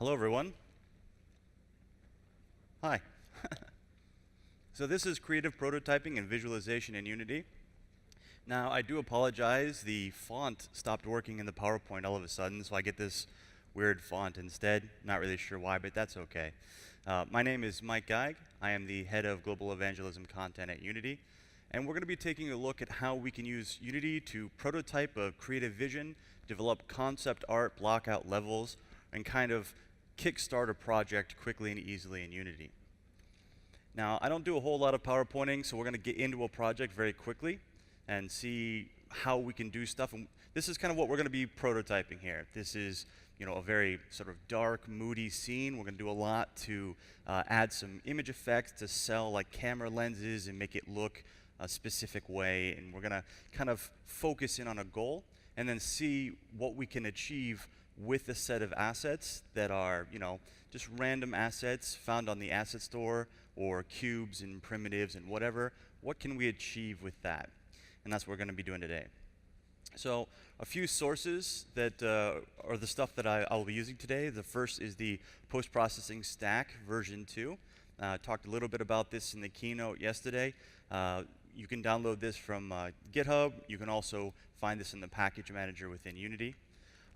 Hello, everyone. Hi. So this is creative prototyping and visualization in Unity. Now, I do apologize. The font stopped working in the PowerPoint all of a sudden, so I get this weird font instead. Not really sure why, but that's okay. My name is Mike Geig. I am the head of Global Evangelism Content at Unity. And we're going to be taking a look at how we can use Unity to prototype a creative vision, develop concept art, block out levels, and kind of kickstart a project quickly and easily in Unity. Now, I don't do a whole lot of PowerPointing, so we're going to get into a project very quickly and see how we can do stuff. And this is kind of what we're going to be prototyping here. This is, a very sort of dark, moody scene. We're going to do a lot to add some image effects to sell like camera lenses and make it look a specific way. And we're going to kind of focus in on a goal and then see what we can achieve with a set of assets that are, just random assets found on the asset store or cubes and primitives and whatever. What can we achieve with that? And that's what we're going to be doing today. So a few sources that are the stuff that I'll be using today. The first is the post-processing stack version 2. Talked a little bit about this in the keynote yesterday. You can download this from GitHub. You can also find this in the package manager within Unity.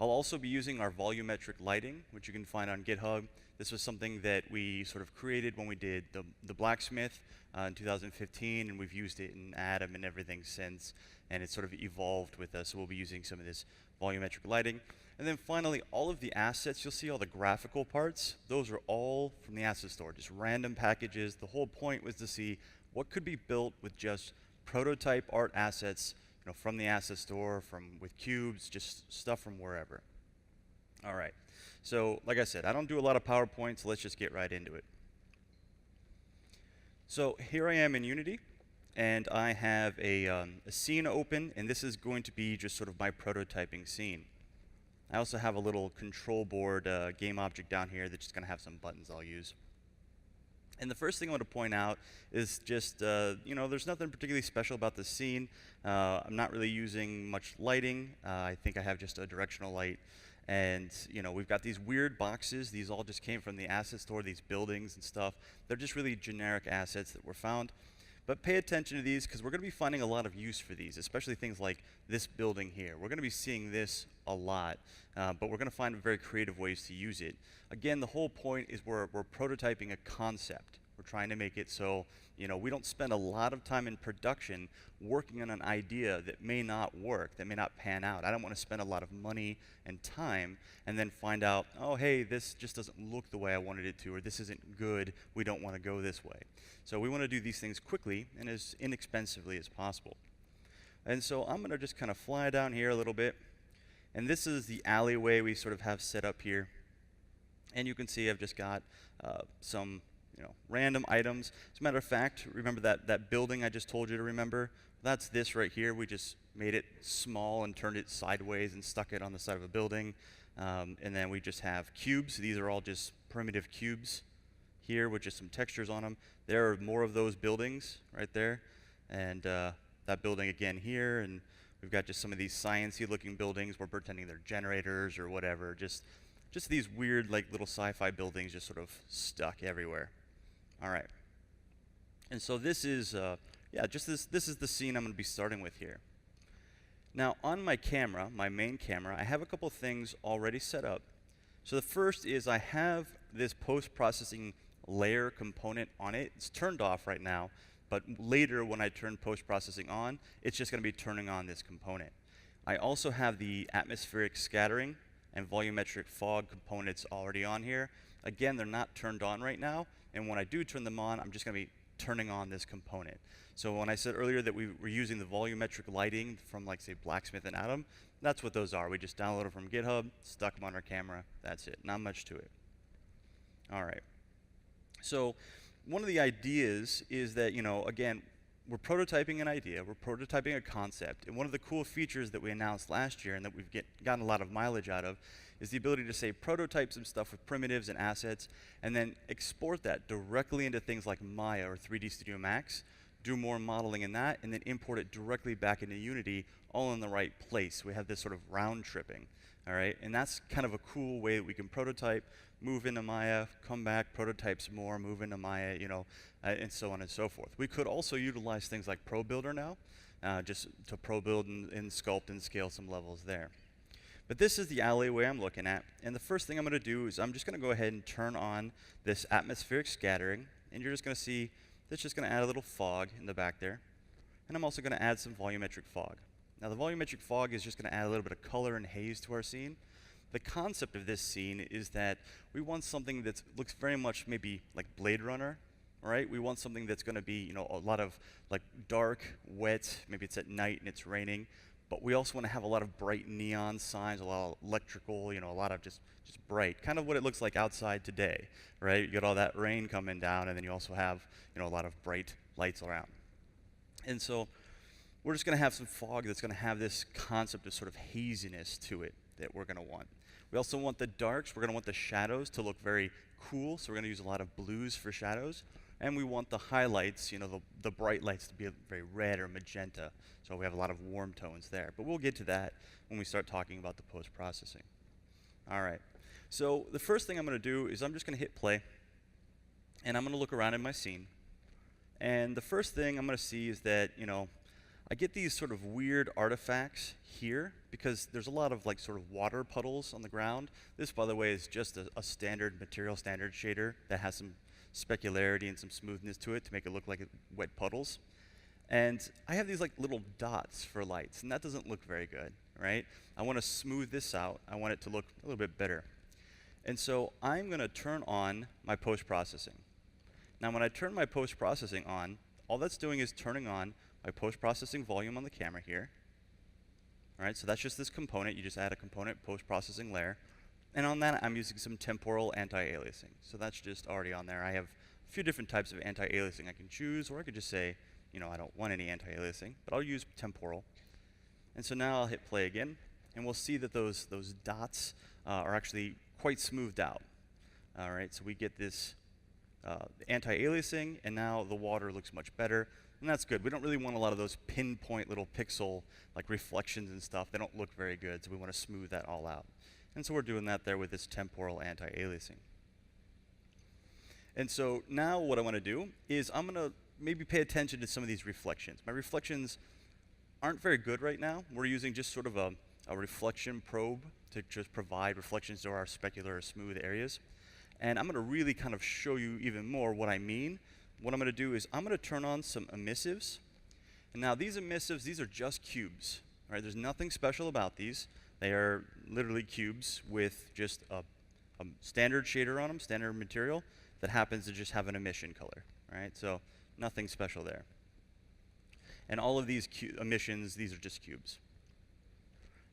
I'll also be using our volumetric lighting, which you can find on GitHub. This was something that we sort of created when we did the blacksmith in 2015, and we've used it in Atom and everything since, and it's sort of evolved with us, so we'll be using some of this volumetric lighting. And then finally, all of the assets, you'll see all the graphical parts, those are all from the asset store, just random packages. The whole point was to see what could be built with just prototype art assets from the asset store, with cubes, just stuff from wherever. All right. So, like I said, I don't do a lot of PowerPoint, so let's just get right into it. So here I am in Unity, and I have a scene open, and this is going to be just sort of my prototyping scene. I also have a little control board game object down here that's just going to have some buttons I'll use. And the first thing I want to point out is just, there's nothing particularly special about the scene. I'm not really using much lighting. I think I have just a directional light. And, we've got these weird boxes. These all just came from the asset store, these buildings and stuff. They're just really generic assets that were found. But pay attention to these because we're going to be finding a lot of use for these, especially things like this building here. We're going to be seeing this a lot, but we're going to find very creative ways to use it. Again, the whole point is we're prototyping a concept. We're trying to make it so, we don't spend a lot of time in production working on an idea that may not work, that may not pan out. I don't want to spend a lot of money and time and then find out, oh, hey, this just doesn't look the way I wanted it to, or this isn't good, we don't want to go this way. So we want to do these things quickly and as inexpensively as possible. And so I'm going to just kind of fly down here a little bit. And this is the alleyway we sort of have set up here. And you can see I've just got some random items. As a matter of fact, remember that building I just told you to remember? That's this right here. We just made it small and turned it sideways and stuck it on the side of a building. And then we just have cubes. These are all just primitive cubes here with just some textures on them. There are more of those buildings right there. And that building again here. And we've got just some of these sciencey looking buildings. We're pretending they're generators or whatever. Just these weird like little sci-fi buildings just sort of stuck everywhere. All right. And so this is, this is the scene I'm going to be starting with here. Now on my camera, my main camera, I have a couple things already set up. So the first is I have this post-processing layer component on it. It's turned off right now, but later when I turn post-processing on, it's just going to be turning on this component. I also have the atmospheric scattering and volumetric fog components already on here. Again, they're not turned on right now, and when I do turn them on, I'm just going to be turning on this component. So when I said earlier that we were using the volumetric lighting from, like, say, Blacksmith and Atom, that's what those are. We just downloaded them from GitHub, stuck them on our camera, that's it. Not much to it. All right. So one of the ideas is that, again, we're prototyping an idea, we're prototyping a concept, and one of the cool features that we announced last year and that we've gotten a lot of mileage out of is the ability to, say, prototype some stuff with primitives and assets, and then export that directly into things like Maya or 3D Studio Max, do more modeling in that, and then import it directly back into Unity, all in the right place. We have this sort of round tripping. All right, and that's kind of a cool way that we can prototype, move into Maya, come back, prototype some more, move into Maya, and so on and so forth. We could also utilize things like ProBuilder now, just to ProBuild and sculpt and scale some levels there. But this is the alleyway I'm looking at, and the first thing I'm going to do is I'm just going to go ahead and turn on this atmospheric scattering, and you're just going to see that's just going to add a little fog in the back there, and I'm also going to add some volumetric fog. Now the volumetric fog is just going to add a little bit of color and haze to our scene. The concept of this scene is that we want something that looks very much maybe like Blade Runner, right? We want something that's going to be, a lot of like dark, wet, maybe it's at night and it's raining, but we also want to have a lot of bright neon signs, a lot of electrical, a lot of just bright, kind of what it looks like outside today, right? You got all that rain coming down, and then you also have, a lot of bright lights around. And so we're just going to have some fog that's going to have this concept of sort of haziness to it that we're going to want. We also want the darks. We're going to want the shadows to look very cool, so we're going to use a lot of blues for shadows. And we want the highlights, the bright lights to be very red or magenta, so we have a lot of warm tones there. But we'll get to that when we start talking about the post-processing. All right, so the first thing I'm going to do is I'm just going to hit play, and I'm going to look around in my scene. And the first thing I'm going to see is that, I get these sort of weird artifacts here because there's a lot of like sort of water puddles on the ground. This, by the way, is just a standard material standard shader that has some specularity and some smoothness to it to make it look like wet puddles. And I have these like little dots for lights, and that doesn't look very good, right? I want to smooth this out. I want it to look a little bit better. And so I'm going to turn on my post-processing. Now, when I turn my post-processing on, all that's doing is turning on my post-processing volume on the camera here. All right, so that's just this component. You just add a component post-processing layer. And on that, I'm using some temporal anti-aliasing. So that's just already on there. I have a few different types of anti-aliasing I can choose, or I could just say, I don't want any anti-aliasing, but I'll use temporal. And so now I'll hit play again, and we'll see that those dots are actually quite smoothed out. All right, so we get this anti-aliasing, and now the water looks much better. And that's good. We don't really want a lot of those pinpoint little pixel like reflections and stuff. They don't look very good, so we want to smooth that all out. And so we're doing that there with this temporal anti-aliasing. And so now what I want to do is I'm going to maybe pay attention to some of these reflections. My reflections aren't very good right now. We're using just sort of a reflection probe to just provide reflections to our specular or smooth areas. And I'm going to really kind of show you even more what I mean. What I'm going to do is I'm going to turn on some emissives. And now these emissives, these are just cubes. Right? There's nothing special about these. They are literally cubes with just a standard shader on them, standard material, that happens to just have an emission color. Right? So nothing special there. And all of these emissions, these are just cubes.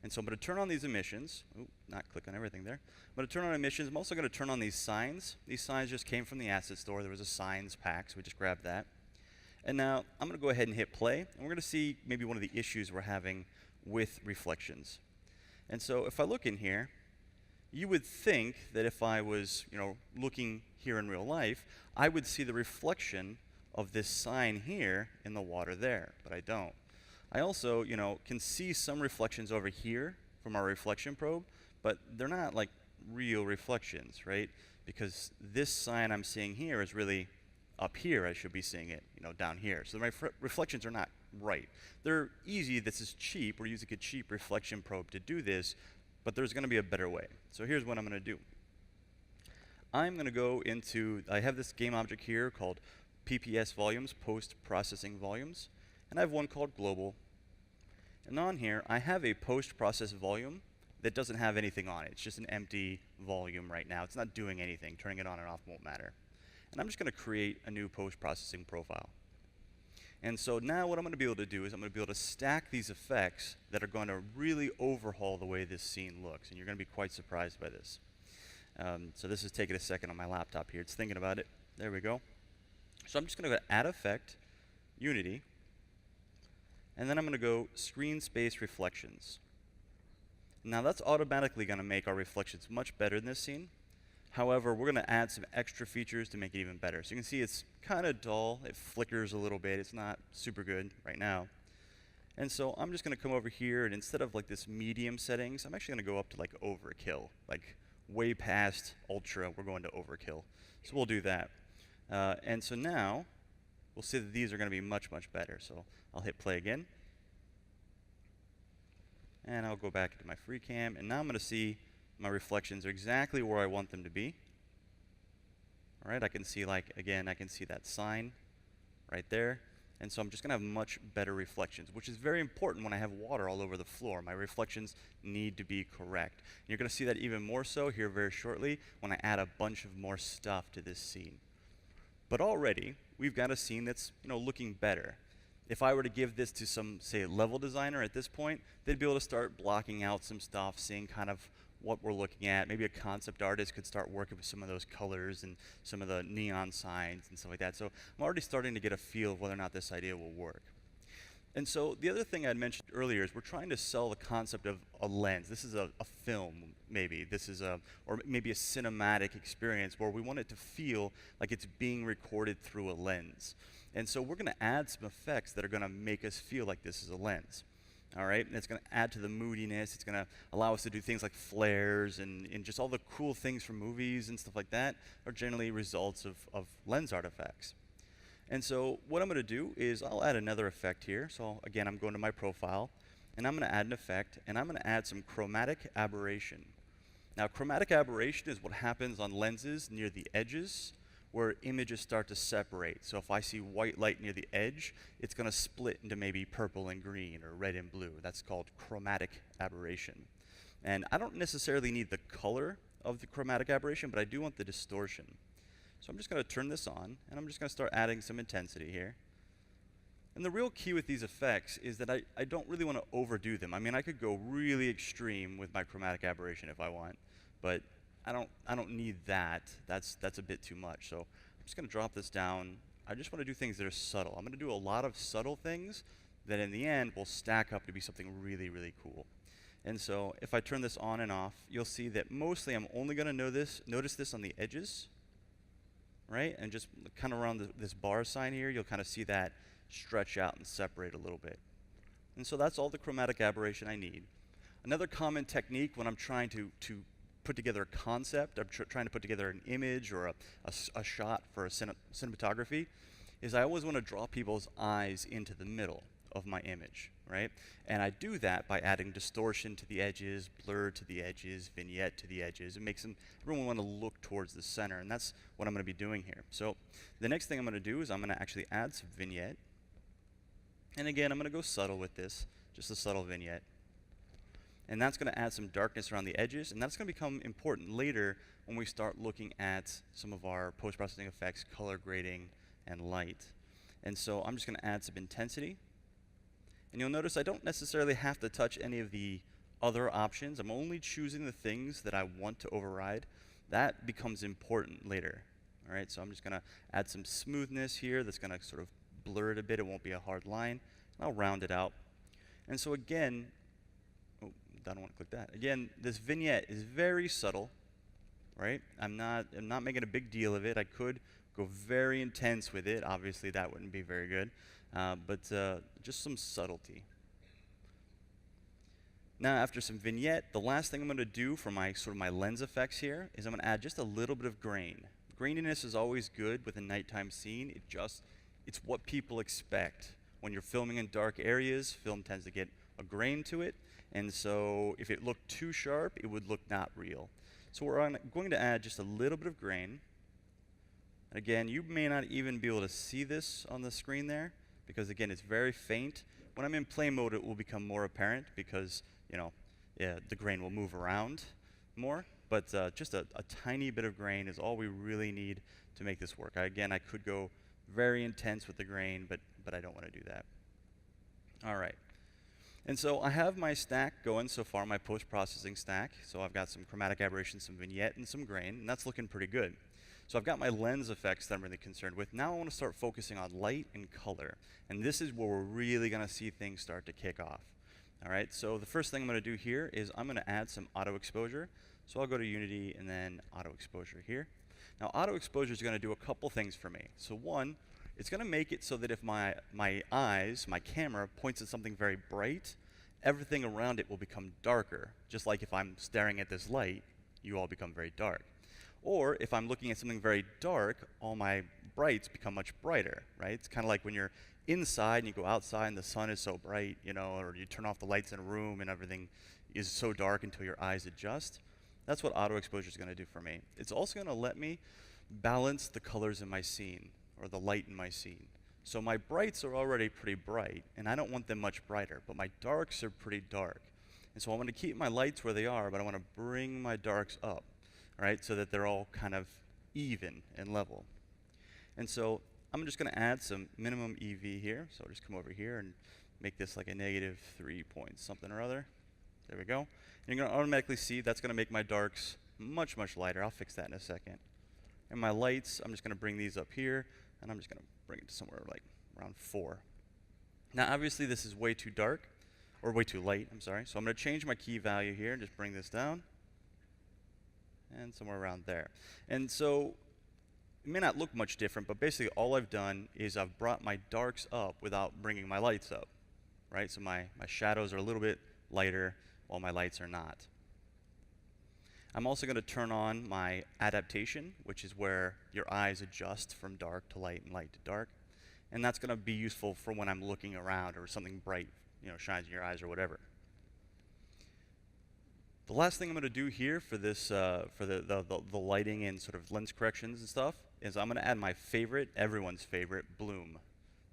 And so I'm going to turn on these emissions. Ooh, not click on everything there. I'm going to turn on emissions. I'm also going to turn on these signs. These signs just came from the asset store. There was a signs pack, so we just grabbed that. And now I'm going to go ahead and hit play. And we're going to see maybe one of the issues we're having with reflections. And so if I look in here, you would think that if I was, looking here in real life, I would see the reflection of this sign here in the water there, but I don't. I also, can see some reflections over here from our reflection probe, but they're not like real reflections, right? Because this sign I'm seeing here is really up here. I should be seeing it, down here. So my reflections are not right. They're easy. This is cheap. We're using a cheap reflection probe to do this, but there's going to be a better way. So here's what I'm going to do. I'm going to go into, I have this game object here called PPS volumes, post-processing volumes. And I have one called global. And on here, I have a post-process volume that doesn't have anything on it. It's just an empty volume right now. It's not doing anything. Turning it on and off won't matter. And I'm just going to create a new post-processing profile. And so now what I'm going to be able to do is I'm going to be able to stack these effects that are going to really overhaul the way this scene looks. And you're going to be quite surprised by this. So this is taking a second on my laptop here. It's thinking about it. There we go. So I'm just going to go add effect, Unity. And then I'm going to go screen space reflections. Now that's automatically going to make our reflections much better in this scene. However, we're going to add some extra features to make it even better. So you can see it's kind of dull. It flickers a little bit. It's not super good right now. And so I'm just going to come over here, and instead of like this medium settings, I'm actually going to go up to like overkill, like way past ultra, we're going to overkill. So we'll do that. And so now, we'll see that these are going to be much, much better. So I'll hit play again. And I'll go back into my free cam, and now I'm going to see my reflections are exactly where I want them to be. All right, I can see, like, again, I can see that sign right there. And so I'm just going to have much better reflections, which is very important when I have water all over the floor. My reflections need to be correct. And you're going to see that even more so here very shortly when I add a bunch of more stuff to this scene. But already, we've got a scene that's, looking better. If I were to give this to some, say, level designer at this point, they'd be able to start blocking out some stuff, seeing kind of what we're looking at. Maybe a concept artist could start working with some of those colors and some of the neon signs and stuff like that. So I'm already starting to get a feel of whether or not this idea will work. And so the other thing I'd mentioned earlier is we're trying to sell the concept of a lens. This is a film, maybe. This is or maybe a cinematic experience where we want it to feel like it's being recorded through a lens. And so we're going to add some effects that are going to make us feel like this is a lens. All right, and it's going to add to the moodiness. It's going to allow us to do things like flares and just all the cool things from movies and stuff like that are generally results of lens artifacts. And so what I'm going to do is I'll add another effect here. So again, I'm going to my profile, and I'm going to add an effect, and I'm going to add some chromatic aberration. Now, chromatic aberration is what happens on lenses near the edges where images start to separate. So if I see white light near the edge, it's going to split into maybe purple and green or red and blue. That's called chromatic aberration. And I don't necessarily need the color of the chromatic aberration, but I do want the distortion. So I'm just going to turn this on, and I'm just going to start adding some intensity here. And the real key with these effects is that I don't really want to overdo them. I mean, I could go really extreme with my chromatic aberration if I want, but I don't need that. That's a bit too much. So I'm just going to drop this down. I just want to do things that are subtle. I'm going to do a lot of subtle things that in the end will stack up to be something really, really cool. And so if I turn this on and off, you'll see that mostly I'm only going to notice this on the edges, right? And just kind of around this bar sign here, you'll kind of see that stretch out and separate a little bit. And so that's all the chromatic aberration I need. Another common technique when I'm trying to put together a concept, I'm trying to put together an image or a shot for a cinematography, is I always want to draw people's eyes into the middle of my image, right? And I do that by adding distortion to the edges, blur to the edges, vignette to the edges. It makes everyone want to look towards the center, and that's what I'm going to be doing here. So the next thing I'm going to do is I'm going to actually add some vignette. And again, I'm going to go subtle with this, just a subtle vignette. And that's going to add some darkness around the edges, and that's going to become important later when we start looking at some of our post-processing effects, color grading, and light. And so I'm just going to add some intensity. And you'll notice I don't necessarily have to touch any of the other options. I'm only choosing the things that I want to override. That becomes important later. All right, so I'm just going to add some smoothness here that's going to sort of blur it a bit. It won't be a hard line. I'll round it out. And so again, I don't want to click that. Again, this vignette is very subtle, right? I'm not making a big deal of it. I could go very intense with it. Obviously, that wouldn't be very good. But just some subtlety. Now, after some vignette, the last thing I'm going to do for my lens effects here is I'm going to add just a little bit of grain. Graininess is always good with a nighttime scene. It's what people expect. When you're filming in dark areas, film tends to get a grain to it. And so if it looked too sharp, it would look not real. So we're going to add just a little bit of grain. And again, you may not even be able to see this on the screen there, because again, it's very faint. When I'm in play mode, it will become more apparent because, the grain will move around more. But just a tiny bit of grain is all we really need to make this work. Again, I could go very intense with the grain, but I don't want to do that. All right. And so I have my stack going so far, my post-processing stack. So I've got some chromatic aberration, some vignette, and some grain, and that's looking pretty good. So I've got my lens effects that I'm really concerned with. Now I want to start focusing on light and color. And this is where we're really going to see things start to kick off. All right, so the first thing I'm going to do here is I'm going to add some auto exposure. So I'll go to Unity and then auto exposure here. Now auto exposure is going to do a couple things for me. So one, It's going to make it so that if my eyes, my camera, points at something very bright, everything around it will become darker. Just like if I'm staring at this light, you all become very dark. Or if I'm looking at something very dark, all my brights become much brighter, right? It's kind of like when you're inside and you go outside and the sun is so bright, you know, or you turn off the lights in a room and everything is so dark until your eyes adjust. That's what auto exposure is going to do for me. It's also going to let me balance the colors in my scene, or the light in my scene. So my brights are already pretty bright, and I don't want them much brighter, but my darks are pretty dark. And so I want to keep my lights where they are, but I want to bring my darks up, right, so that they're all kind of even and level. And so I'm just going to add some minimum EV here. So I'll just come over here and make this like a -3 point something or other. There we go. And you're going to automatically see that's going to make my darks much, much lighter. I'll fix that in a second. And my lights, I'm just going to bring these up here, and I'm just going to bring it to somewhere like around 4. Now, obviously, this is way too dark, or way too light, I'm sorry. So I'm going to change my key value here and just bring this down, and somewhere around there. And so it may not look much different, but basically all I've done is I've brought my darks up without bringing my lights up, right? So my shadows are a little bit lighter while my lights are not. I'm also going to turn on my adaptation, which is where your eyes adjust from dark to light and light to dark. And that's going to be useful for when I'm looking around or something bright, you know, shines in your eyes or whatever. The last thing I'm going to do here for this, for the lighting and sort of lens corrections and stuff, is I'm going to add my favorite, everyone's favorite, bloom.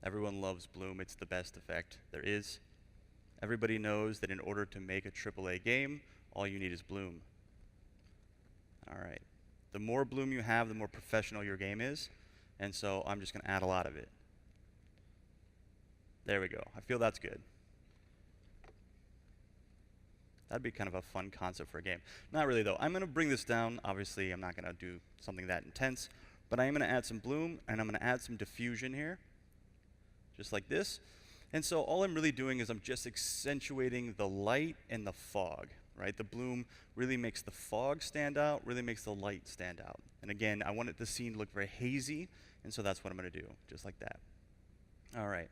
Everyone loves bloom. It's the best effect there is. Everybody knows that in order to make a AAA game, all you need is bloom. All right. The more bloom you have, the more professional your game is. And so I'm just going to add a lot of it. There we go. I feel that's good. That'd be kind of a fun concept for a game. Not really, though. I'm going to bring this down. Obviously, I'm not going to do something that intense. But I am going to add some bloom, and I'm going to add some diffusion here, just like this. And so all I'm really doing is I'm just accentuating the light and the fog. Right? The bloom really makes the fog stand out, really makes the light stand out. And again, I want the scene to look very hazy, and so that's what I'm going to do, just like that. All right.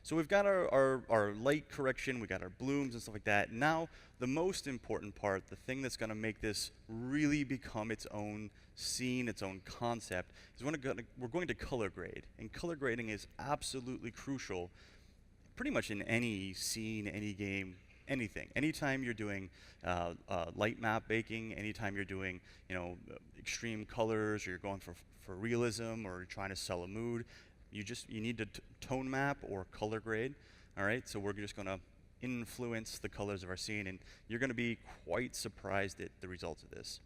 So we've got our light correction, we've got our blooms and stuff like that. Now, the most important part, the thing that's going to make this really become its own scene, its own concept, is we're going to color grade. And color grading is absolutely crucial pretty much in any scene, any game, anything. Anytime you're doing light map baking, anytime you're doing, you know, extreme colors, or you're going for realism, or you're trying to sell a mood, you need to tone map or color grade. All right, so we're just going to influence the colors of our scene, and you're going to be quite surprised at the results of this.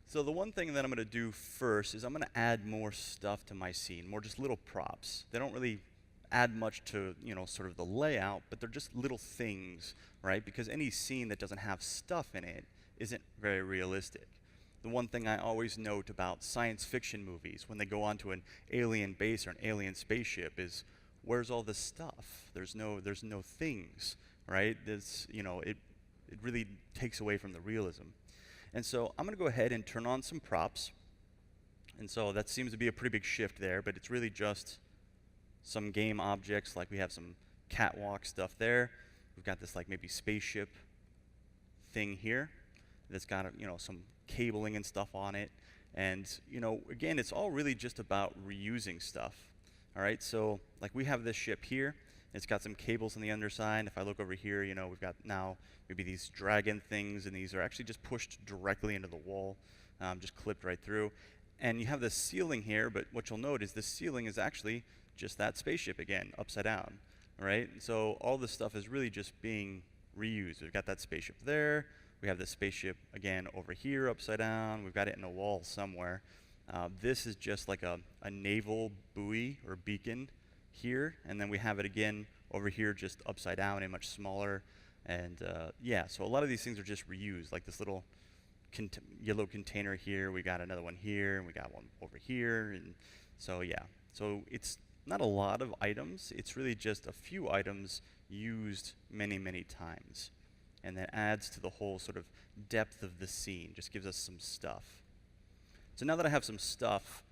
So the one thing that I'm going to do first is I'm going to add more stuff to my scene, more just little props. They don't really add much to, you know, sort of the layout, but they're just little things, right? Because any scene that doesn't have stuff in it isn't very realistic. The one thing I always note about science fiction movies when they go onto an alien base or an alien spaceship is, where's all the stuff? There's no things, right? There's, you know, it really takes away from the realism. And so I'm going to go ahead and turn on some props. And so that seems to be a pretty big shift there, but it's really just some game objects, like we have some catwalk stuff there. We've got this like maybe spaceship thing here that's got, you know, some cabling and stuff on it. And, you know, again, it's all really just about reusing stuff. All right, so like we have this ship here. It's got some cables on the underside. If I look over here, you know, we've got now maybe these dragon things, and these are actually just pushed directly into the wall, just clipped right through. And you have this ceiling here, but what you'll note is this ceiling is actually just that spaceship again, upside down. All right, and so all this stuff is really just being reused. We've got that spaceship there. We have this spaceship again over here, upside down. We've got it in a wall somewhere. This is just like a naval buoy or beacon here, and then we have it again over here just upside down and much smaller. And yeah, so a lot of these things are just reused, like this little yellow container here. We got another one here, and we got one over here. And so yeah, so it's not a lot of items. It's really just a few items used many, many times. And that adds to the whole sort of depth of the scene, just gives us some stuff. So now that I have some stuff,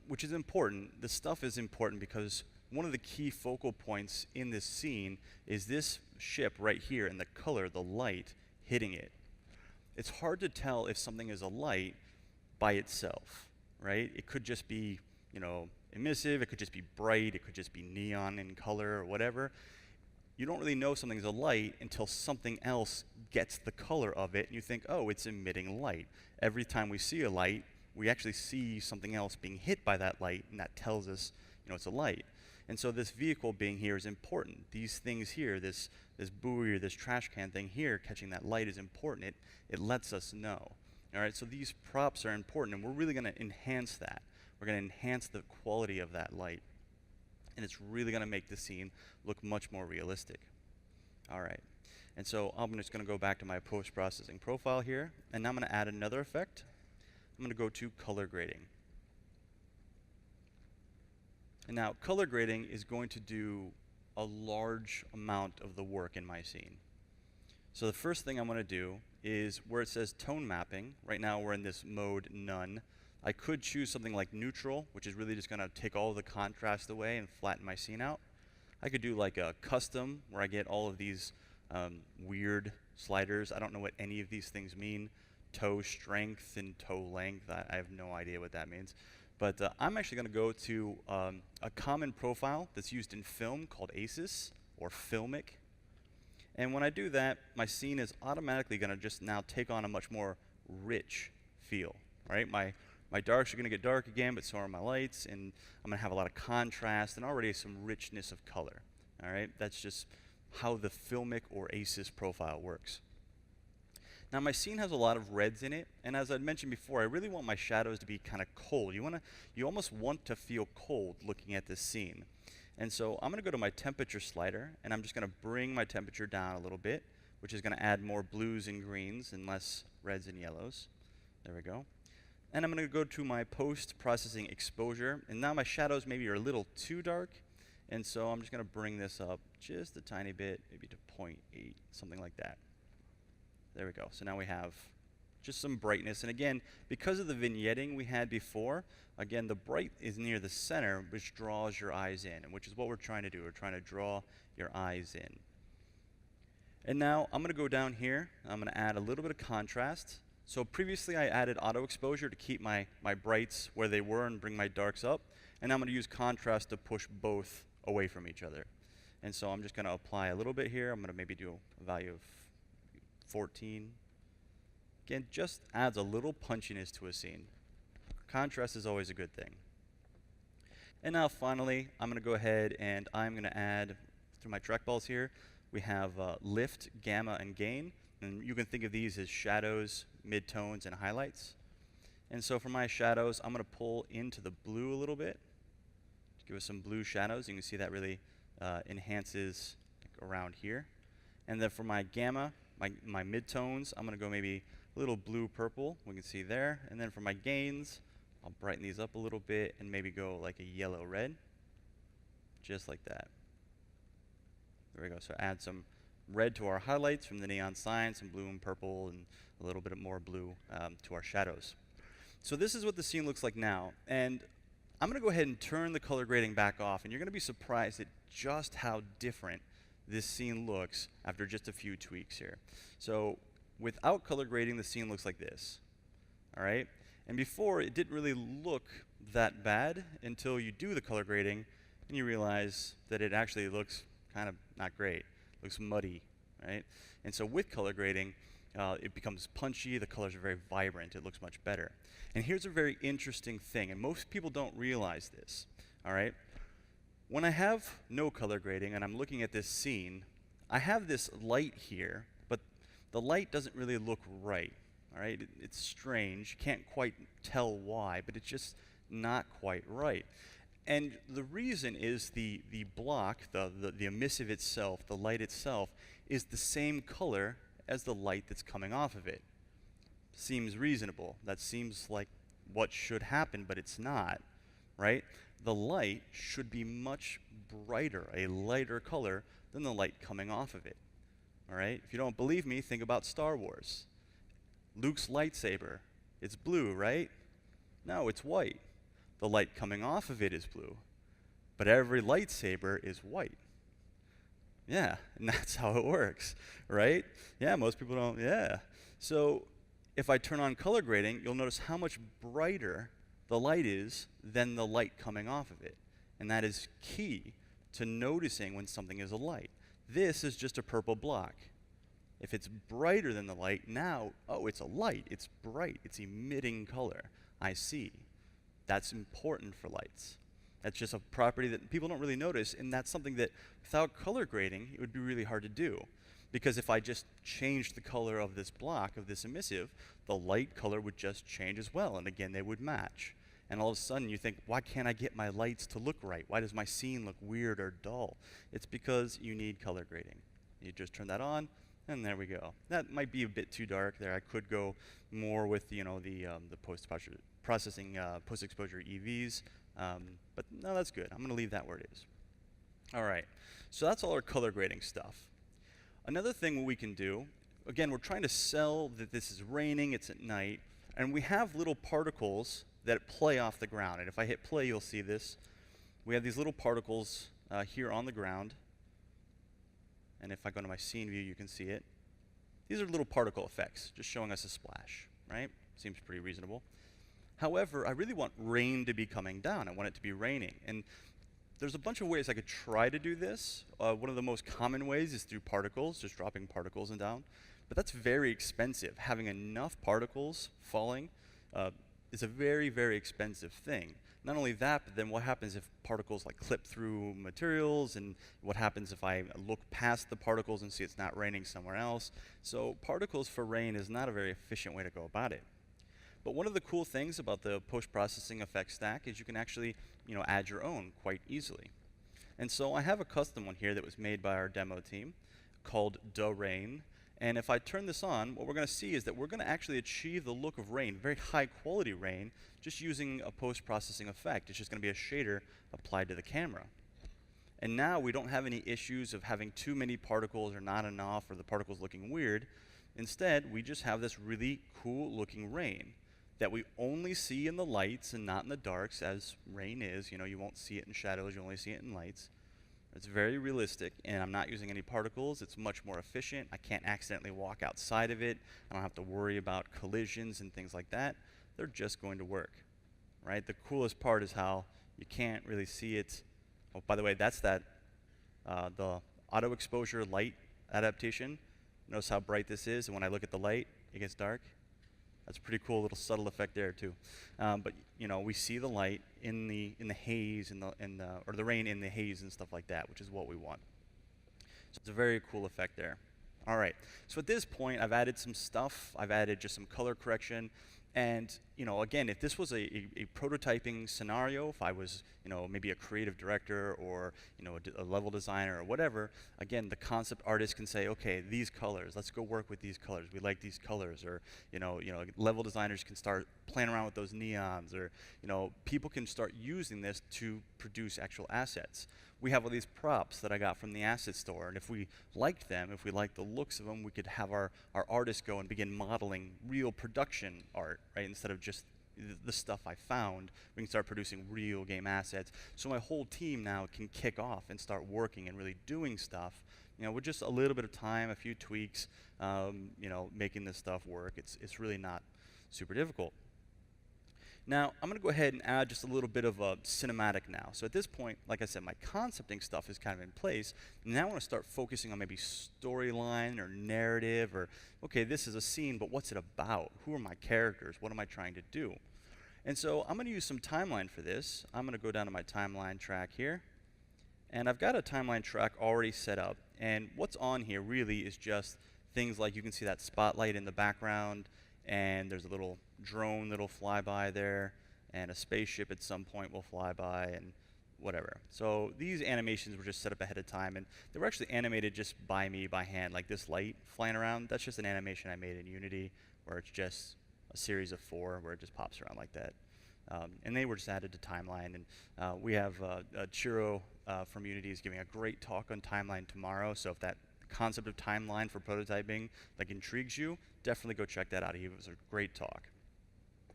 which is important. The stuff is important because one of the key focal points in this scene is this ship right here and the color, the light, hitting it. It's hard to tell if something is a light by itself, right? It could just be, emissive, it could just be bright, it could just be neon in color or whatever. You don't really know something's a light until something else gets the color of it and you think, oh, it's emitting light. Every time we see a light, we actually see something else being hit by that light, and that tells us, it's a light. And so this vehicle being here is important. These things here, this buoy or this trash can thing here, catching that light is important. It lets us know. All right, so these props are important, and we're really going to enhance that. We're going to enhance the quality of that light. And it's really going to make the scene look much more realistic. All right, and so I'm just going to go back to my post-processing profile here, and now I'm going to add another effect. I'm going to go to color grading. And now color grading is going to do a large amount of the work in my scene. So the first thing I'm going to do is where it says tone mapping, right now we're in this mode none. I could choose something like neutral, which is really just going to take all the contrast away and flatten my scene out. I could do like a custom where I get all of these weird sliders. I don't know what any of these things mean. Toe strength and toe length. I have no idea what that means. But I'm actually going to go to a common profile that's used in film called ACES or Filmic. And when I do that, my scene is automatically going to just now take on a much more rich feel. Right? My darks are going to get dark again, but so are my lights, and I'm going to have a lot of contrast and already some richness of color. All right? That's just how the Filmic or ACES profile works. Now my scene has a lot of reds in it, and as I'd mentioned before, I really want my shadows to be kind of cold. You almost want to feel cold looking at this scene. And so I'm going to go to my temperature slider, and I'm just going to bring my temperature down a little bit, which is going to add more blues and greens and less reds and yellows. There we go. And I'm going to go to my post-processing exposure, and now my shadows maybe are a little too dark, and so I'm just going to bring this up just a tiny bit, maybe to 0.8, something like that. There we go. So now we have just some brightness. And again, because of the vignetting we had before, again, the bright is near the center, which draws your eyes in, and which is what we're trying to do. We're trying to draw your eyes in. And now I'm going to go down here. I'm going to add a little bit of contrast. So previously I added auto exposure to keep my brights where they were and bring my darks up. And I'm going to use contrast to push both away from each other. And so I'm just going to apply a little bit here. I'm going to maybe do a value of 14. Again, just adds a little punchiness to a scene. Contrast is always a good thing. And now finally, I'm going to go ahead and I'm going to add, through my trackballs here, we have lift, gamma, and gain. And you can think of these as shadows, midtones, and highlights. And so for my shadows, I'm going to pull into the blue a little bit. Just give us some blue shadows. You can see that really enhances around here. And then for my gamma, my midtones, I'm going to go maybe a little blue-purple. We can see there. And then for my gains, I'll brighten these up a little bit and maybe go like a yellow-red, just like that. There we go. So add some red to our highlights from the neon sign, some blue and purple, and a little bit more blue to our shadows. So this is what the scene looks like now. And I'm going to go ahead and turn the color grading back off, and you're going to be surprised at just how different this scene looks after just a few tweaks here. So without color grading, the scene looks like this. All right? And before, it didn't really look that bad until you do the color grading and you realize that it actually looks kind of not great. It looks muddy, right? And so with color grading, it becomes punchy, the colors are very vibrant, it looks much better. And here's a very interesting thing, and most people don't realize this, all right? When I have no color grading and I'm looking at this scene, I have this light here, but the light doesn't really look right, all right? It's strange, can't quite tell why, but it's just not quite right. And the reason is the block, the emissive itself, the light itself, is the same color as the light that's coming off of it. Seems reasonable. That seems like what should happen, but it's not, right? The light should be much brighter, a lighter color than the light coming off of it, all right? If you don't believe me, think about Star Wars. Luke's lightsaber, it's blue, right? No, it's white. the light coming off of it is blue, but every lightsaber is white. Yeah, and that's how it works, right? Yeah, most people don't, yeah. So if I turn on color grading, you'll notice how much brighter the light is than the light coming off of it. And that is key to noticing when something is a light. This is just a purple block. If it's brighter than the light, now, oh, it's a light. It's bright. It's emitting color. I see. That's important for lights. That's just a property that people don't really notice, and that's something that without color grading, it would be really hard to do. Because if I just changed the color of this block, of this emissive, the light color would just change as well, and again, they would match. And all of a sudden you think, why can't I get my lights to look right? Why does my scene look weird or dull? It's because you need color grading. You just turn that on, and there we go. That might be a bit too dark there. I could go more with, the post-processing, post-exposure EVs, but no, that's good. I'm going to leave that where it is. All right, so that's all our color grading stuff. Another thing we can do, again, we're trying to sell that this is raining, it's at night, and we have little particles that play off the ground. And if I hit play, you'll see this. We have these little particles here on the ground. And if I go to my scene view, you can see it. These are little particle effects, just showing us a splash, right? Seems pretty reasonable. However, I really want rain to be coming down. I want it to be raining. And there's a bunch of ways I could try to do this. One of the most common ways is through particles, just dropping particles and down. But that's very expensive. Having enough particles falling is a very, very expensive thing. Not only that, but then what happens if particles like clip through materials, and what happens if I look past the particles and see it's not raining somewhere else. So particles for rain is not a very efficient way to go about it. But one of the cool things about the post-processing effects stack is you can actually, add your own quite easily. And so I have a custom one here that was made by our demo team called Da Rain. And if I turn this on, what we're going to see is that we're going to actually achieve the look of rain, very high quality rain, just using a post-processing effect. It's just going to be a shader applied to the camera. And now we don't have any issues of having too many particles or not enough, or the particles looking weird. Instead, we just have this really cool looking rain that we only see in the lights and not in the darks, as rain is. You won't see it in shadows, you only see it in lights. It's very realistic, and I'm not using any particles. It's much more efficient. I can't accidentally walk outside of it. I don't have to worry about collisions and things like that. They're just going to work, right? The coolest part is how you can't really see it. Oh, by the way, that's the auto exposure light adaptation. Notice how bright this is, and when I look at the light, it gets dark. That's a pretty cool little subtle effect there too. But we see the light in the haze or the rain in the haze and stuff like that, which is what we want. So it's a very cool effect there. All right. So at this point, I've added some stuff. I've added just some color correction. And again, if this was a prototyping scenario, if I was maybe a creative director or a level designer or whatever, again, the concept artist can say, okay, these colors, let's go work with these colors. We like these colors. Or level designers can start playing around with those neons. Or people can start using this to produce actual assets. We have all these props that I got from the asset store, and if we liked them, if we liked the looks of them, we could have our artists go and begin modeling real production art, right? Instead of just the stuff I found, we can start producing real game assets. So my whole team now can kick off and start working and really doing stuff, with just a little bit of time, a few tweaks, making this stuff work. It's really not super difficult. Now, I'm going to go ahead and add just a little bit of a cinematic now. So at this point, like I said, my concepting stuff is kind of in place. Now I want to start focusing on maybe storyline or narrative, or, okay, this is a scene, but what's it about? Who are my characters? What am I trying to do? And so I'm going to use some timeline for this. I'm going to go down to my timeline track here. And I've got a timeline track already set up. And what's on here really is just things like you can see that spotlight in the background, and there's a little drone that'll fly by there, and a spaceship at some point will fly by, and whatever. So these animations were just set up ahead of time, and they were actually animated just by me by hand, like this light flying around. That's just an animation I made in Unity, where it's just a series of 4 where it just pops around like that. And they were just added to timeline, and we have Chiro from Unity is giving a great talk on timeline tomorrow, so if that concept of timeline for prototyping intrigues you, definitely go check that out. He was a great talk.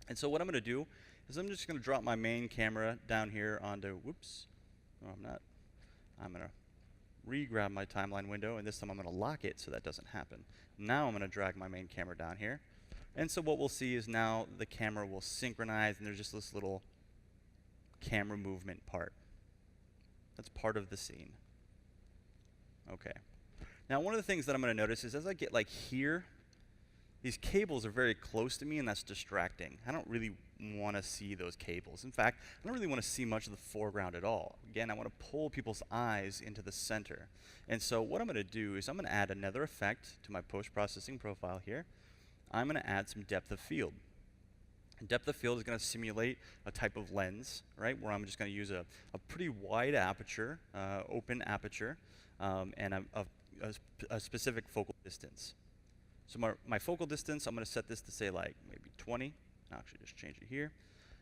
And so what I'm going to do is I'm just going to drop my main camera down here onto, whoops, no I'm not. I'm going to re-grab my timeline window, and this time I'm going to lock it so that doesn't happen. Now I'm going to drag my main camera down here. And so what we'll see is now the camera will synchronize, and there's just this little camera movement part. That's part of the scene. Okay. Now one of the things that I'm going to notice is as I get like here, these cables are very close to me, and that's distracting. I don't really want to see those cables. In fact, I don't really want to see much of the foreground at all. Again, I want to pull people's eyes into the center. And so what I'm going to do is I'm going to add another effect to my post-processing profile here. I'm going to add some depth of field. And depth of field is going to simulate a type of lens, right, where I'm just going to use a pretty wide aperture, open aperture, and a specific focal distance. So my focal distance, I'm going to set this to say like maybe 20. I'll actually just change it here.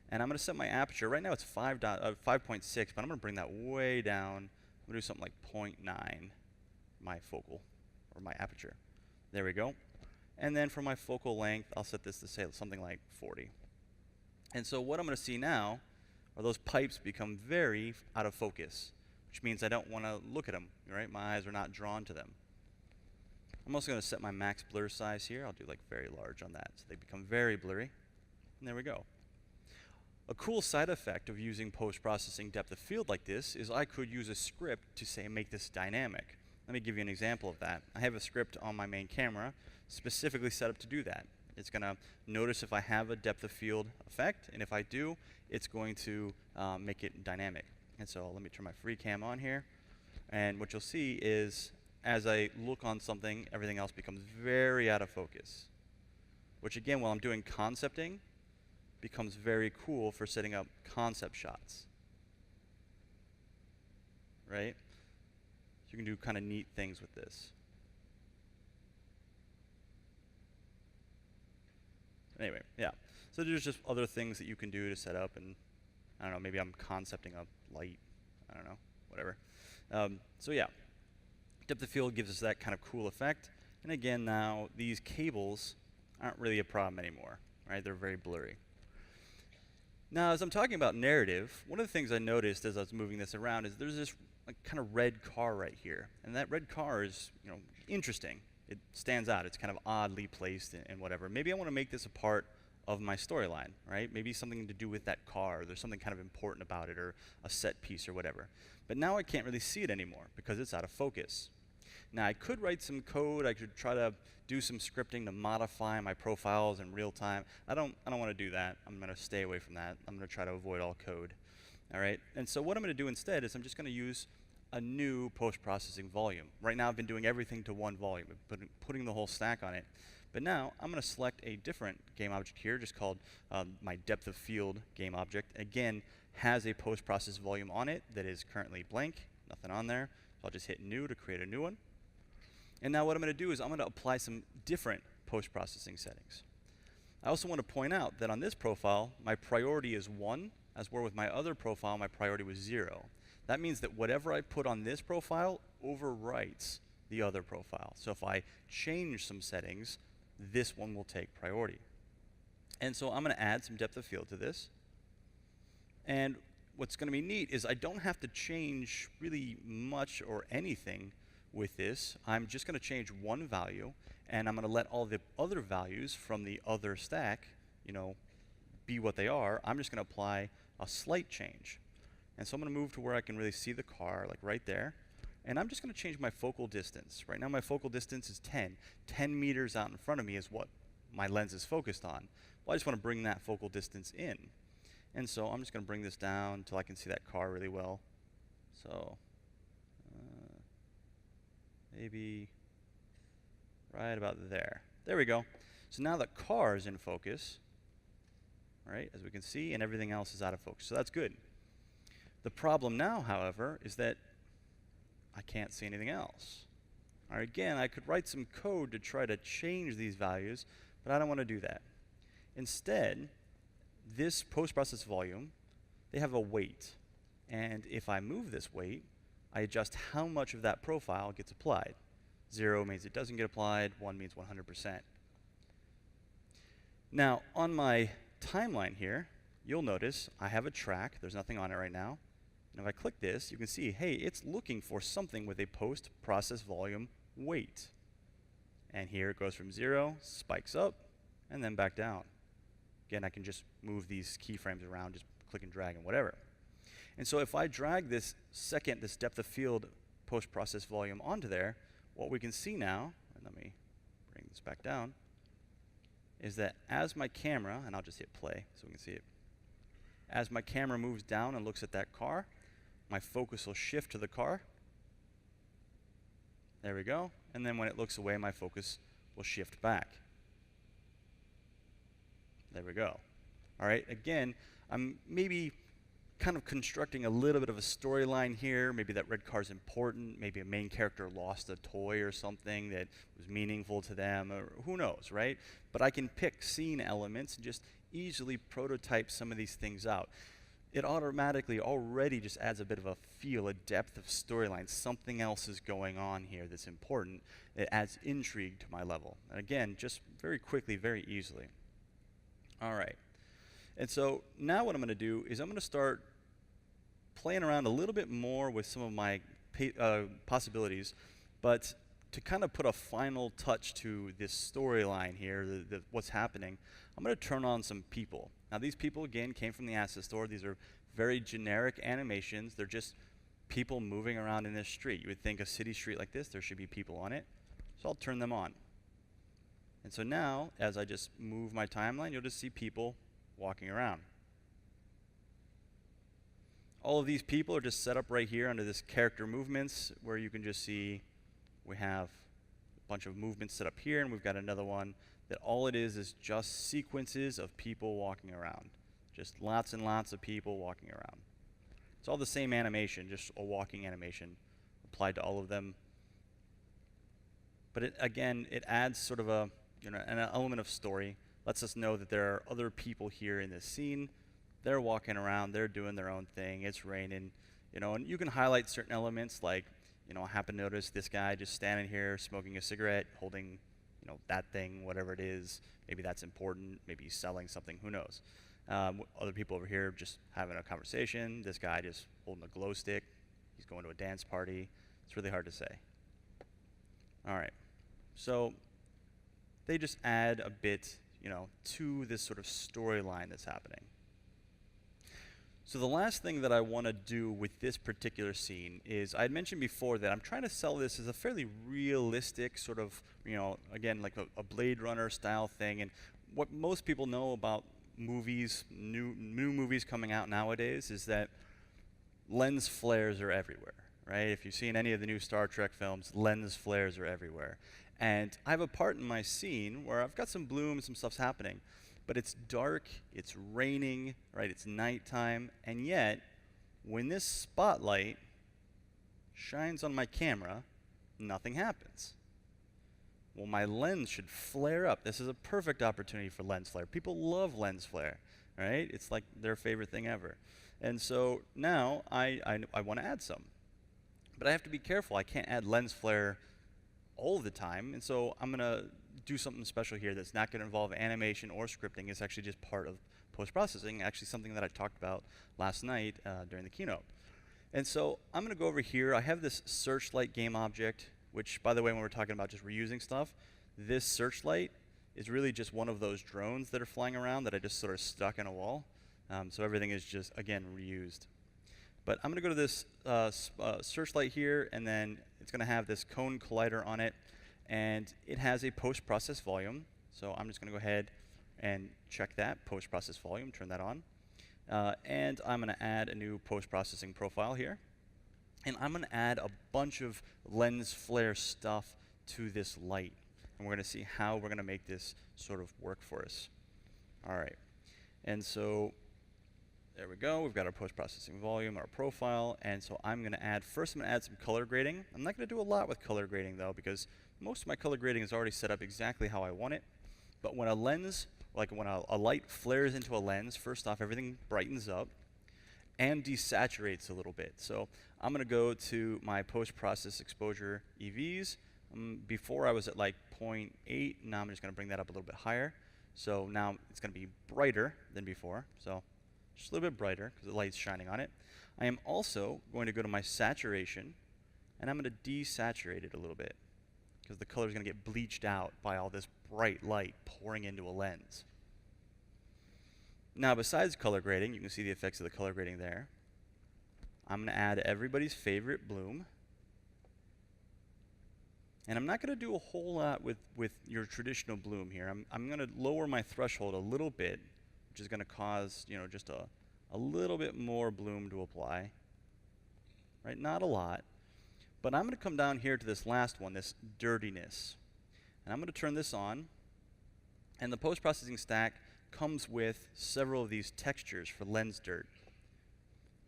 And I'm going to set my aperture. Right now it's 5.6, but I'm going to bring that way down. I'm going to do something like 0.9, my focal, or my aperture. There we go. And then for my focal length, I'll set this to say something like 40. And so what I'm going to see now are those pipes become very out of focus, which means I don't want to look at them, right? My eyes are not drawn to them. I'm also going to set my max blur size here. I'll do like very large on that, so they become very blurry. And there we go. A cool side effect of using post-processing depth of field like this is I could use a script to say make this dynamic. Let me give you an example of that. I have a script on my main camera specifically set up to do that. It's going to notice if I have a depth of field effect, and if I do, it's going to make it dynamic. And so let me turn my free cam on here. And what you'll see is as I look on something, everything else becomes very out of focus. Which again, while I'm doing concepting, becomes very cool for setting up concept shots. Right? So you can do kind of neat things with this. Anyway, yeah. So there's just other things that you can do to set up, and I don't know, maybe I'm concepting a light. I don't know, whatever. So yeah. Depth of field gives us that kind of cool effect. And again, now these cables aren't really a problem anymore, right? They're very blurry. Now, as I'm talking about narrative, one of the things I noticed as I was moving this around is there's this like, kind of red car right here. And that red car is, you know, interesting. It stands out. It's kind of oddly placed and whatever. Maybe I want to make this a part of my storyline, right? Maybe something to do with that car. There's something kind of important about it, or a set piece or whatever. But now I can't really see it anymore because it's out of focus. Now, I could write some code. I could try to do some scripting to modify my profiles in real time. I don't want to do that. I'm going to stay away from that. I'm going to try to avoid all code. All right? And so what I'm going to do instead is I'm just going to use a new post-processing volume. Right now, I've been doing everything to one volume, putting the whole stack on it. But now, I'm going to select a different game object here, just called my depth of field game object. Again, has a post-process volume on it that is currently blank, nothing on there. So I'll just hit new to create a new one. And now what I'm going to do is I'm going to apply some different post-processing settings. I also want to point out that on this profile, my priority is 1, as where with my other profile, my priority was 0. That means that whatever I put on this profile overwrites the other profile. So if I change some settings, this one will take priority. And so I'm going to add some depth of field to this. And what's going to be neat is I don't have to change really much or anything with this. I'm just going to change one value, and I'm going to let all the other values from the other stack, you know, be what they are. I'm just going to apply a slight change. And so I'm going to move to where I can really see the car, like right there. And I'm just going to change my focal distance. Right now my focal distance is 10. 10 meters out in front of me is what my lens is focused on. Well, I just want to bring that focal distance in. And so I'm just going to bring this down until I can see that car really well. So maybe right about there. There we go. So now the car is in focus, right, as we can see, and everything else is out of focus. So that's good. The problem now, however, is that I can't see anything else. All right, again, I could write some code to try to change these values, but I don't want to do that. Instead, this post-process volume, they have a weight. And if I move this weight, I adjust how much of that profile gets applied. 0 means it doesn't get applied, 1 means 100%. Now, on my timeline here, you'll notice I have a track. There's nothing on it right now. And if I click this, you can see, hey, it's looking for something with a post-process volume weight. And here it goes from 0, spikes up, and then back down. Again, I can just move these keyframes around, just click and drag and whatever. And so if I drag this depth of field post-process volume onto there, what we can see now, and let me bring this back down, is that as my camera, and I'll just hit play so we can see it, as my camera moves down and looks at that car, my focus will shift to the car. There we go. And then when it looks away, my focus will shift back. There we go. All right, again, I'm maybe kind of constructing a little bit of a storyline here. Maybe that red car's important. Maybe a main character lost a toy or something that was meaningful to them, or who knows, right? But I can pick scene elements and just easily prototype some of these things out. It automatically already just adds a bit of a feel, a depth of storyline. Something else is going on here that's important. It adds intrigue to my level. And again, just very quickly, very easily. All right. And so now what I'm going to do is I'm going to start playing around a little bit more with some of my possibilities, but to kind of put a final touch to this storyline here, what's happening, I'm going to turn on some people. Now these people, again, came from the asset store. These are very generic animations. They're just people moving around in this street. You would think a city street like this, there should be people on it. So I'll turn them on. And so now, as I just move my timeline, you'll just see people walking around. All of these people are just set up right here under this character movements, where you can just see we have a bunch of movements set up here, and we've got another one that all it is just sequences of people walking around. Just lots and lots of people walking around. It's all the same animation, just a walking animation applied to all of them. But again, it adds sort of an element of story. Lets us know that there are other people here in this scene. They're walking around, they're doing their own thing, it's raining, and you can highlight certain elements like, I happen to notice this guy just standing here smoking a cigarette, holding, that thing, whatever it is. Maybe that's important, maybe he's selling something, who knows. Other people over here just having a conversation, this guy just holding a glow stick, he's going to a dance party. It's really hard to say. All right, so they just add a bit, to this sort of storyline that's happening. So the last thing that I want to do with this particular scene is, I had mentioned before that I'm trying to sell this as a fairly realistic sort of, again, like a Blade Runner style thing. And what most people know about movies, new movies coming out nowadays, is that lens flares are everywhere, right? If you've seen any of the new Star Trek films, lens flares are everywhere. And I have a part in my scene where I've got some bloom, some stuff's happening, but it's dark, it's raining, right? It's nighttime, and yet, when this spotlight shines on my camera, nothing happens. Well, my lens should flare up. This is a perfect opportunity for lens flare. People love lens flare, right? It's like their favorite thing ever. And so now I want to add some. But I have to be careful. I can't add lens flare all the time, and so I'm going to do something special here that's not going to involve animation or scripting. It's actually just part of post-processing, actually something that I talked about last night during the keynote. And so I'm going to go over here. I have this searchlight game object, which, by the way, when we're talking about just reusing stuff, this searchlight is really just one of those drones that are flying around that I just sort of stuck in a wall. So everything is just, again, reused. But I'm going to go to this searchlight here, and then it's going to have this cone collider on it, and it has a post-process volume. So I'm just going to go ahead and check that post-process volume, turn that on. And I'm going to add a new post-processing profile here. And I'm going to add a bunch of lens flare stuff to this light. And we're going to see how we're going to make this sort of work for us. All right. And so there we go. We've got our post-processing volume, our profile. And so I'm going to add, first I'm going to add some color grading. I'm not going to do a lot with color grading, though, because most of my color grading is already set up exactly how I want it. But when a lens, like when a light flares into a lens, first off, everything brightens up and desaturates a little bit. So I'm going to go to my post-process exposure EVs. Before I was at like 0.8. Now I'm just going to bring that up a little bit higher. So now it's going to be brighter than before. So just a little bit brighter because the light's shining on it. I am also going to go to my saturation, and I'm going to desaturate it a little bit because the color is going to get bleached out by all this bright light pouring into a lens. Now, besides color grading, you can see the effects of the color grading there. I'm going to add everybody's favorite bloom. And I'm not going to do a whole lot with your traditional bloom here. I'm going to lower my threshold a little bit, which is going to cause, just a little bit more bloom to apply. Right? Not a lot. But I'm going to come down here to this last one, this dirtiness. And I'm going to turn this on. And the post-processing stack comes with several of these textures for lens dirt.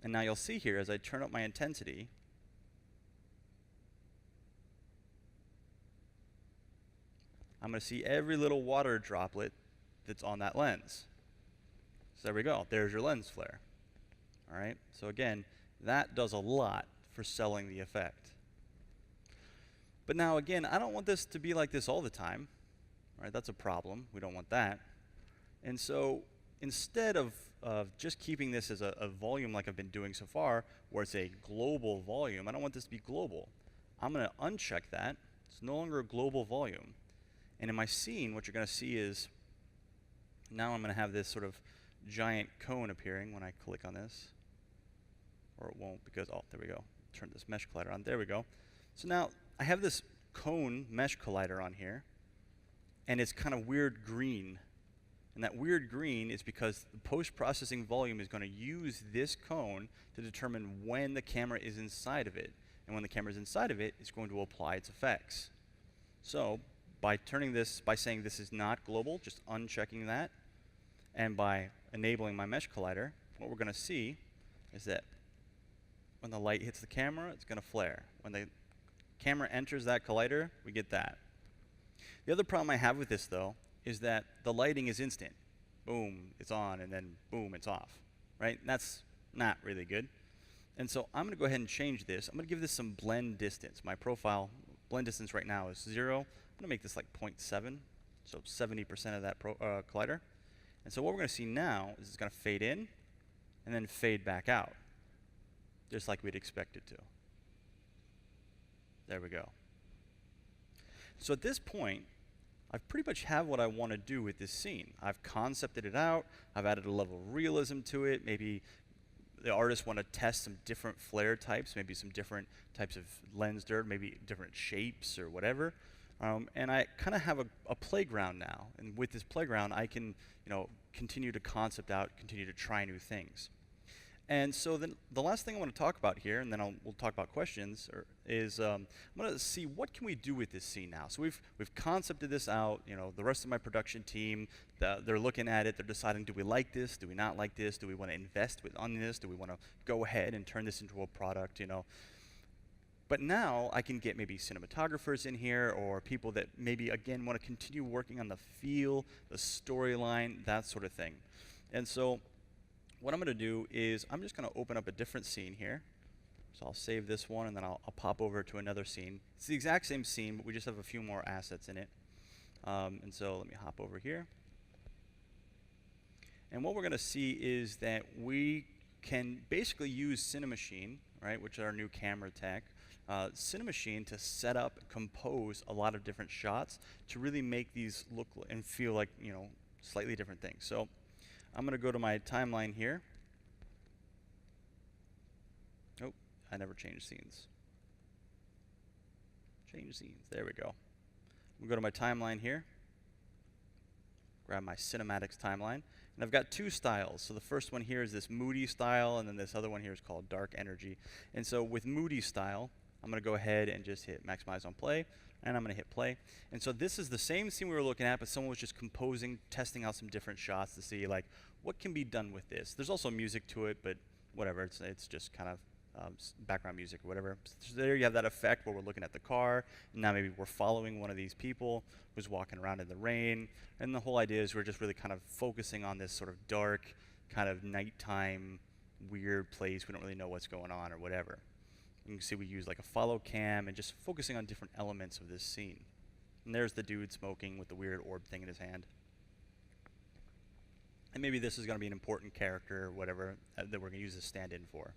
And now you'll see here, as I turn up my intensity, I'm going to see every little water droplet that's on that lens. So there we go. There's your lens flare. All right? So again, that does a lot for selling the effect. But now again, I don't want this to be like this all the time. All right? That's a problem. We don't want that. And so instead of just keeping this as a volume like I've been doing so far, where it's a global volume, I don't want this to be global. I'm going to uncheck that. It's no longer a global volume. And in my scene, what you're going to see is now I'm going to have this sort of giant cone appearing when I click on this. Or it won't because, oh, there we go. Turn this mesh collider on. There we go. So now I have this cone mesh collider on here, and it's kind of weird green. And that weird green is because the post-processing volume is going to use this cone to determine when the camera is inside of it. And when the camera is inside of it, it's going to apply its effects. So by saying this is not global, just unchecking that, and by enabling my mesh collider, what we're going to see is that when the light hits the camera, it's going to flare. When the camera enters that collider, we get that. The other problem I have with this, though, is that the lighting is instant. Boom, it's on, and then boom, it's off. Right? That's not really good. And so I'm going to go ahead and change this. I'm going to give this some blend distance. My profile blend distance right now is 0. I'm going to make this like 0.7, so 70% of that collider. And so what we're going to see now is it's going to fade in and then fade back out, just like we'd expect it to. There we go. So at this point, I pretty much have what I want to do with this scene. I've concepted it out. I've added a level of realism to it. Maybe the artists want to test some different flare types, maybe some different types of lens dirt, maybe different shapes or whatever. And I kind of have a playground now. And with this playground, I can continue to concept out, continue to try new things. And so then the last thing I want to talk about here, and then we'll talk about questions, is I'm going to see what can we do with this scene now. So we've concepted this out. The rest of my production team, they're looking at it. They're deciding, do we like this? Do we not like this? Do we want to invest on this? Do we want to go ahead and turn this into a product? But now I can get maybe cinematographers in here or people that maybe, again, want to continue working on the feel, the storyline, that sort of thing. And so what I'm going to do is I'm just going to open up a different scene here. So I'll save this one, and then I'll pop over to another scene. It's the exact same scene, but we just have a few more assets in it. And so let me hop over here. And what we're going to see is that we can basically use CineMachine, right, which is our new camera tech, CineMachine to set up, compose a lot of different shots to really make these look and feel like, slightly different things. So I'm going to go to my timeline here. Oh, I never changed scenes. Change scenes. There we go. I'm going to go to my timeline here. Grab my cinematics timeline. And I've got two styles. So the first one here is this moody style, and then this other one here is called dark energy. And so with moody style, I'm going to go ahead and just hit maximize on play, and I'm going to hit play. And so this is the same scene we were looking at, but someone was just composing, testing out some different shots to see, like, what can be done with this. There's also music to it, but whatever. It's just kind of background music or whatever. So there you have that effect where we're looking at the car, and now maybe we're following one of these people who's walking around in the rain. And the whole idea is we're just really kind of focusing on this sort of dark, kind of nighttime, weird place. We don't really know what's going on or whatever. You can see we use like a follow cam and just focusing on different elements of this scene. And there's the dude smoking with the weird orb thing in his hand. And maybe this is going to be an important character or whatever that we're going to use a stand-in for.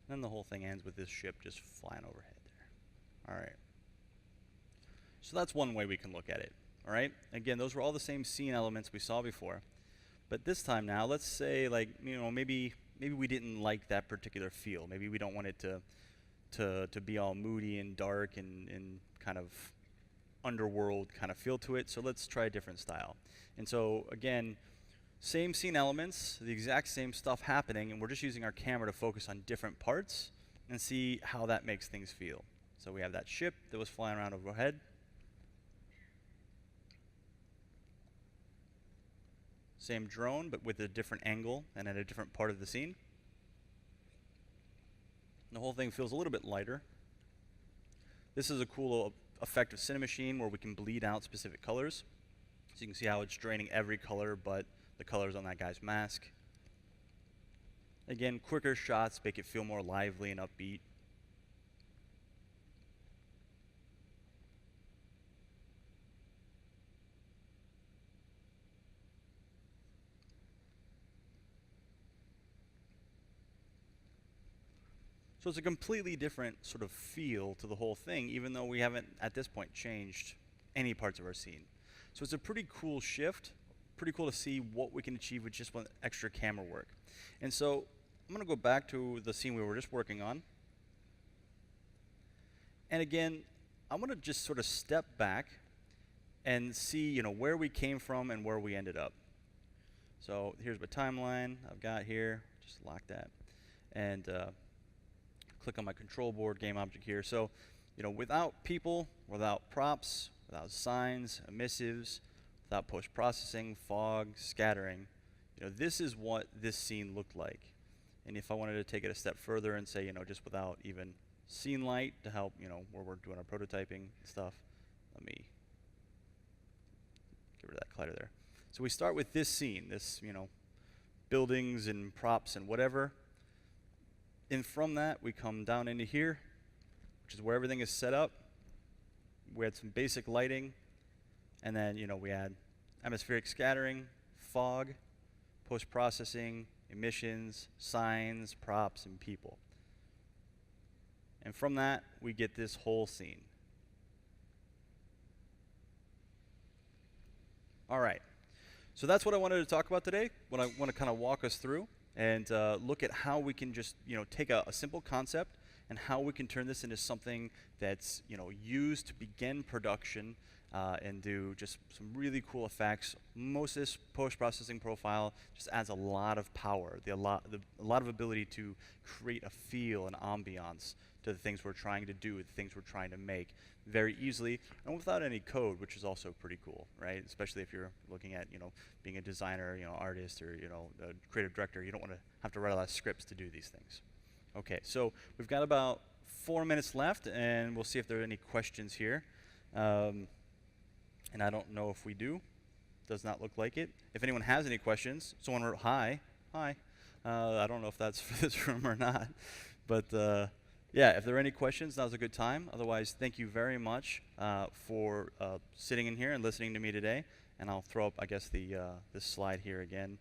Then the whole thing ends with this ship just flying overhead there. All right. So that's one way we can look at it. All right. Again, those were all the same scene elements we saw before. But this time now, let's say, like, you know, maybe we didn't like that particular feel. Maybe we don't want it to be all moody and dark and kind of underworld kind of feel to it. So let's try a different style. And so again, same scene elements, the exact same stuff happening, and we're just using our camera to focus on different parts and see how that makes things feel. So we have that ship that was flying around overhead. Same drone, but with a different angle and at a different part of the scene. The whole thing feels a little bit lighter. This is a cool effect of Cinemachine where we can bleed out specific colors. So you can see how it's draining every color but the colors on that guy's mask. Again, quicker shots make it feel more lively and upbeat. So it's a completely different sort of feel to the whole thing, even though we haven't, at this point, changed any parts of our scene. So it's a pretty cool shift, pretty cool to see what we can achieve with just one extra camera work. And so I'm going to go back to the scene we were just working on. And again, I'm going to just sort of step back and see, you know, where we came from and where we ended up. So here's my timeline I've got here. Just lock that. And click on my control board, game object here. So, you know, without people, without props, without signs, emissives, without post-processing, fog, scattering, you know, this is what this scene looked like. And if I wanted to take it a step further and say, you know, just without even scene light to help, you know, where we're doing our prototyping stuff, let me get rid of that clutter there. So we start with this scene, this, you know, buildings and props and whatever. And from that, we come down into here, which is where everything is set up. We had some basic lighting, and then, you know, we add atmospheric scattering, fog, post-processing, emissions, signs, props, and people. And from that, we get this whole scene. All right. So that's what I wanted to talk about today, what I want to kind of walk us through and look at how we can just, you know, take a simple concept and how we can turn this into something that's, you know, used to begin production and do just some really cool effects. Most of this post-processing profile just adds a lot of power, a lot of ability to create a feel and ambiance to the things we're trying to do, the things we're trying to make very easily and without any code, which is also pretty cool, right? Especially if you're looking at, you know, being a designer, you know, artist, or, you know, a creative director. You don't want to have to write a lot of scripts to do these things. Okay, so we've got about 4 minutes left, and we'll see if there are any questions here. And I don't know if we do. Does not look like it. If anyone has any questions, someone wrote hi. I don't know if that's for this room or not, but yeah, if there are any questions, now's a good time. Otherwise, thank you very much for sitting in here and listening to me today. And I'll throw up, I guess, this slide here again.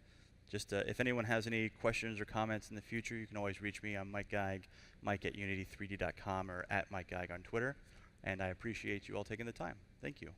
Just if anyone has any questions or comments in the future, you can always reach me. I'm Mike Geig, mike@unity3d.com, or @MikeGeig on Twitter. And I appreciate you all taking the time. Thank you.